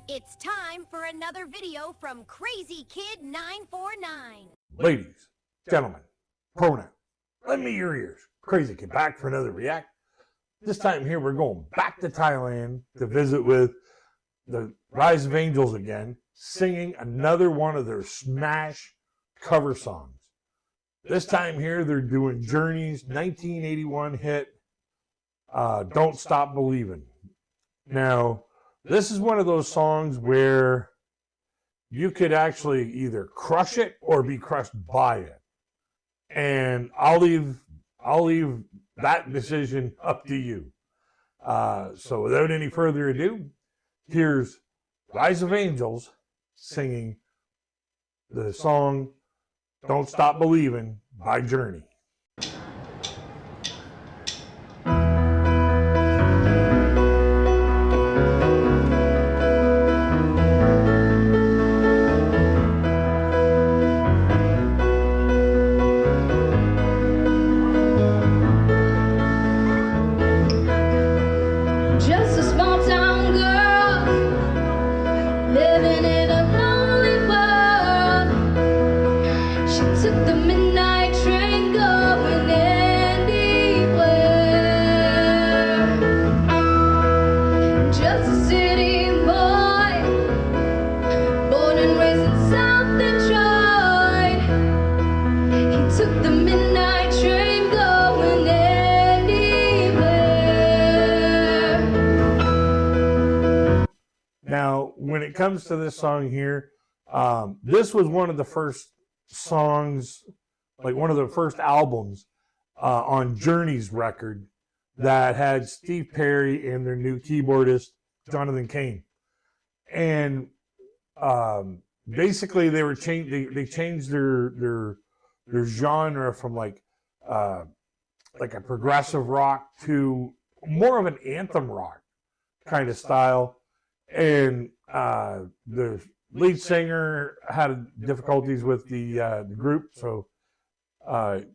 It's time for another video from Crazy Kid 949. Ladies, gentlemen, pronoun, lend me your ears. Crazy Kid back for another react. This time here we're going back to Thailand to visit with the Rise of Angels again, singing another one of their smash cover songs. This time here they're doing Journey's 1981 hit, Don't Stop Believin'. Now, this is one of those songs where you could actually either crush it or be crushed by it. And I'll leave that decision up to you. So without any further ado, here's Rise of Angels singing the song Don't Stop Believin' by Journey. Just a small town girl living in a lonely world. She took the midnight train going anywhere. Just a city boy, born and raised in South Detroit. He took the midnight train going anywhere. Now, when it comes to this song here, this was one of the first songs, like one of the first albums on Journey's record that had Steve Perry and their new keyboardist, Jonathan Cain. And basically they changed their genre from like a progressive rock to more of an anthem rock kind of style. And the lead singer had difficulties with the group, so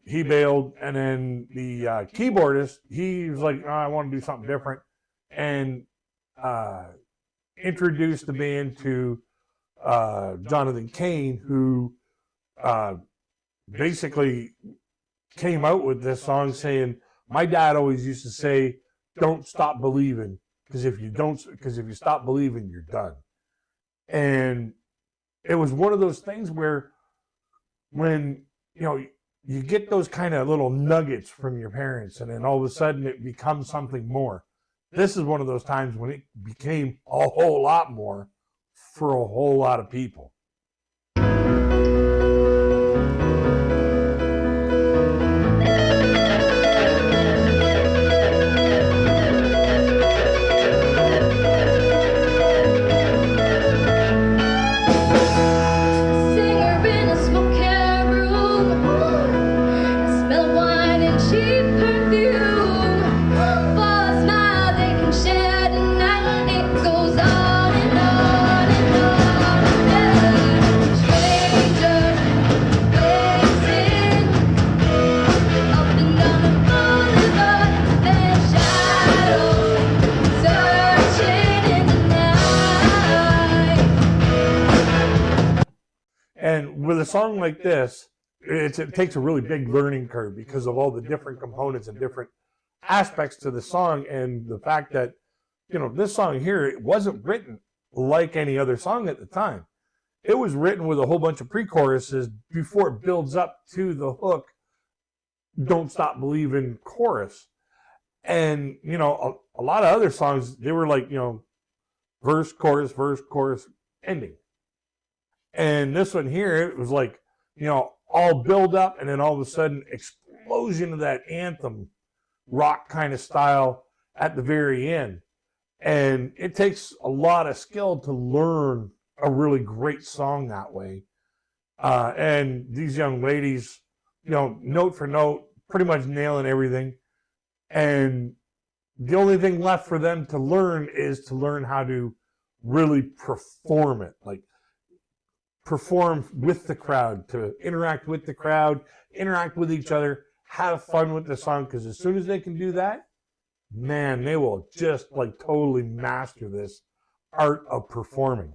he bailed. And then the keyboardist, he was like, I want to do something different, and introduced the band to Jonathan Cain, who basically came out with this song saying, my dad always used to say, don't stop believing. Because if you stop believing, you're done. And it was one of those things where when, you get those kind of little nuggets from your parents and then all of a sudden it becomes something more. This is one of those times when it became a whole lot more for a whole lot of people. Singer in a smoky room, smell of wine and cheap perfume. For a smile they can share tonight, it goes on and on and on. Stranger facing up and down the boulevard, their shadows searching in the night. And with a song like this, it takes a really big learning curve because of all the different components and different aspects to the song, and the fact that, this song here, it wasn't written like any other song at the time. It was written with a whole bunch of pre-choruses before it builds up to the hook, Don't Stop Believin' chorus. And, a lot of other songs, they were like, verse, chorus, ending. And this one here, it was like, all build up and then all of a sudden explosion of that anthem rock kind of style at the very end. And it takes a lot of skill to learn a really great song that way. And these young ladies, note for note, pretty much nailing everything. And the only thing left for them to learn is to learn how to really perform it, like perform with the crowd, to interact with the crowd, interact with each other, have fun with the song. Because as soon as they can do that, man, they will just like totally master this art of performing.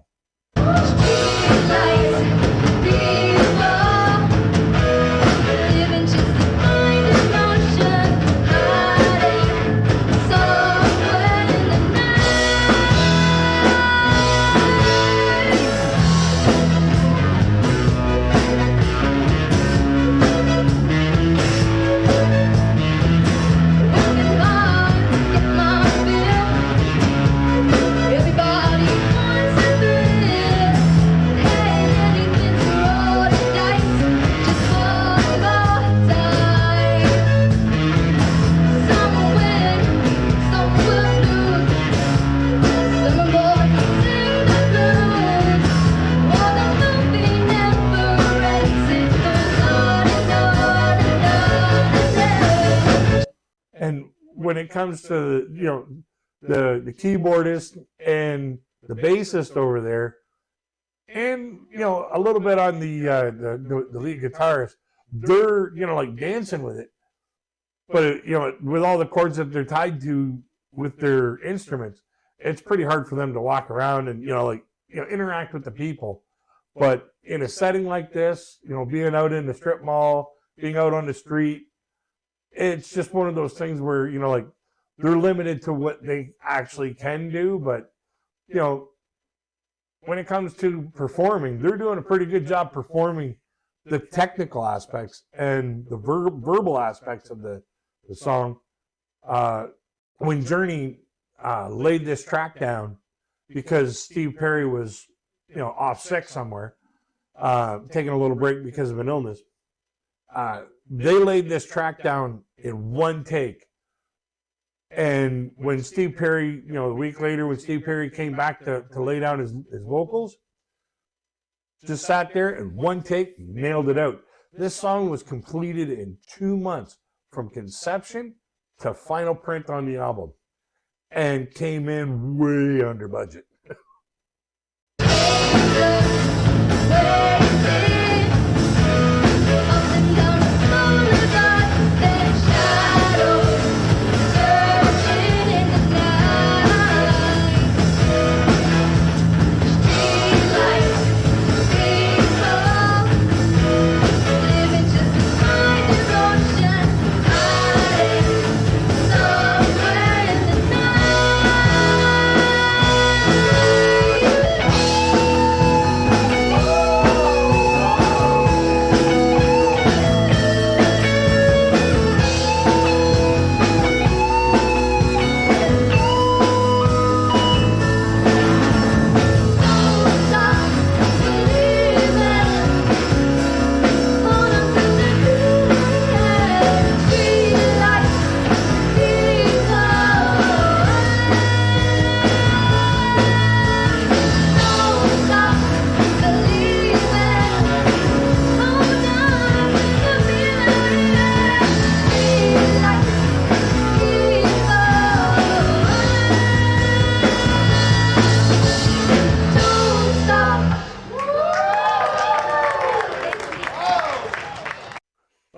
And when it comes to, you know, the keyboardist and the bassist over there, and, you know, a little bit on the lead guitarist, they're, you know, like dancing with it. But, you know, with all the chords that they're tied to with their instruments, it's pretty hard for them to walk around and, you know, like, you know, interact with the people. But in a setting like this, you know, being out in the strip mall, being out on the street, it's just one of those things where, you know, like, they're limited to what they actually can do. But, you know, when it comes to performing, they're doing a pretty good job performing the technical aspects and the verbal aspects of the song. When Journey laid this track down, because Steve Perry was, you know, off sick somewhere, taking a little break because of an illness, they laid this track down in one take. And when Steve Perry, you know, a week later, when Steve Perry came back to lay down his vocals, just sat there and one take, nailed it out. This song was completed in 2 months from conception to final print on the album, and came in way under budget.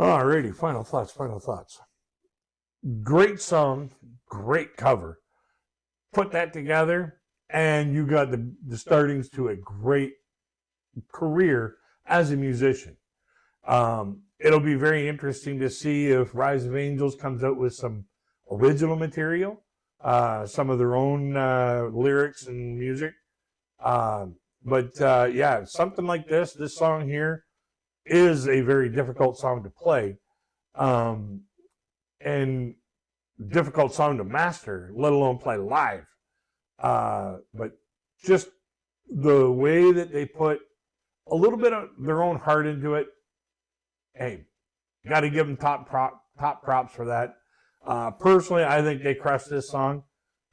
Alrighty, final thoughts. Great song, great cover. Put that together, and you got the startings to a great career as a musician. It'll be very interesting to see if Rise of Angels comes out with some original material, some of their own lyrics and music. Yeah, something like this song here is a very difficult song to play, and difficult song to master, let alone play live. But just the way that they put a little bit of their own heart into it, hey, got to give them top props for that. Personally, I think they crushed this song.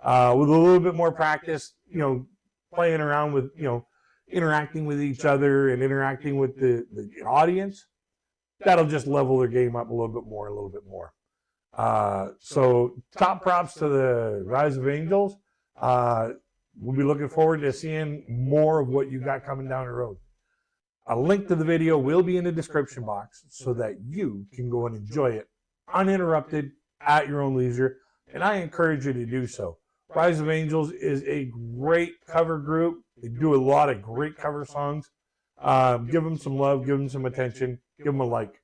With a little bit more practice, you know, playing around with, you know, interacting with each other and interacting with the audience, that'll just level their game up a little bit more. So top props to the Rise of Angels. We'll be looking forward to seeing more of what you got coming down the road. A link to the video will be in the description box so that you can go and enjoy it uninterrupted at your own leisure, and I encourage you to do so. Rise of Angels is a great cover group. They do a lot of great cover songs. Give them some love, give them some attention, give them a like.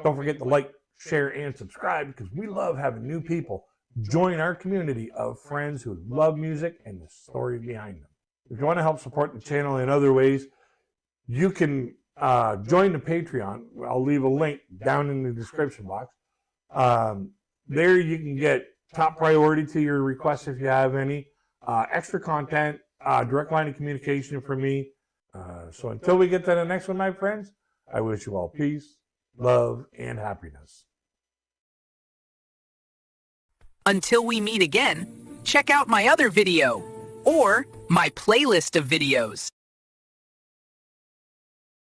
Don't forget to like, share, and subscribe because we love having new people join our community of friends who love music and the stories behind them. If you want to help support the channel in other ways, you can join the Patreon. I'll leave a link down in the description box. There you can get top priority to your requests if you have any, extra content, direct line of communication from me. So until we get to the next one, my friends, I wish you all peace, love, and happiness. Until we meet again, check out my other video or my playlist of videos.